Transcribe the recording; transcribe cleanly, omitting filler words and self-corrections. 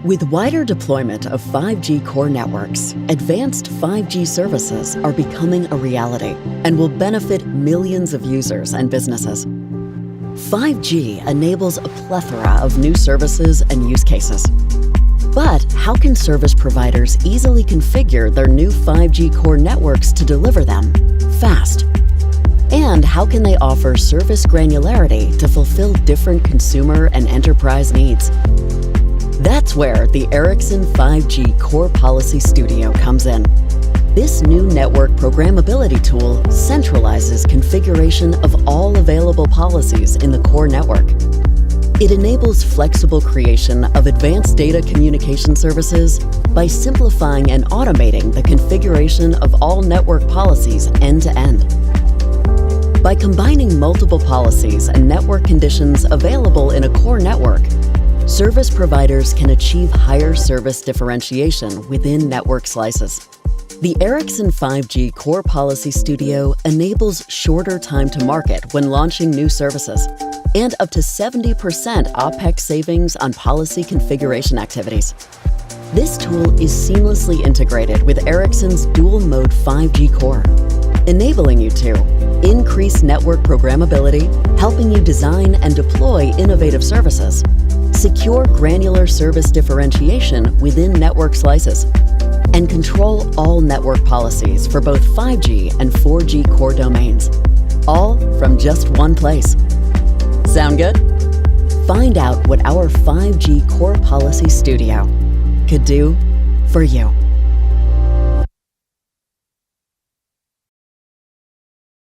With wider deployment of 5G core networks, advanced 5G services are becoming a reality and will benefit millions of users and businesses. 5G enables a plethora of new services and use cases. But how can service providers easily configure their new 5G core networks to deliver them fast? And how can they offer service granularity to fulfill different consumer and enterprise needs? That's where the Ericsson 5G Core Policy Studio comes in. This new network programmability tool centralizes configuration of all available policies in the core network. It enables flexible creation of advanced data communication services by simplifying and automating the configuration of all network policies end-to-end. By combining multiple policies and network conditions available in a core network, service providers can achieve higher service differentiation within network slices. The Ericsson 5G Core Policy Studio enables shorter time to market when launching new services and up to 70% OPEX savings on policy configuration activities. This tool is seamlessly integrated with Ericsson's dual-mode 5G core, enabling you to increase network programmability, helping you design and deploy innovative services, secure granular service differentiation within network slices, and control all network policies for both 5G and 4G core domains, all from just one place. Sound good? Find out what our 5G Core Policy Studio could do for you.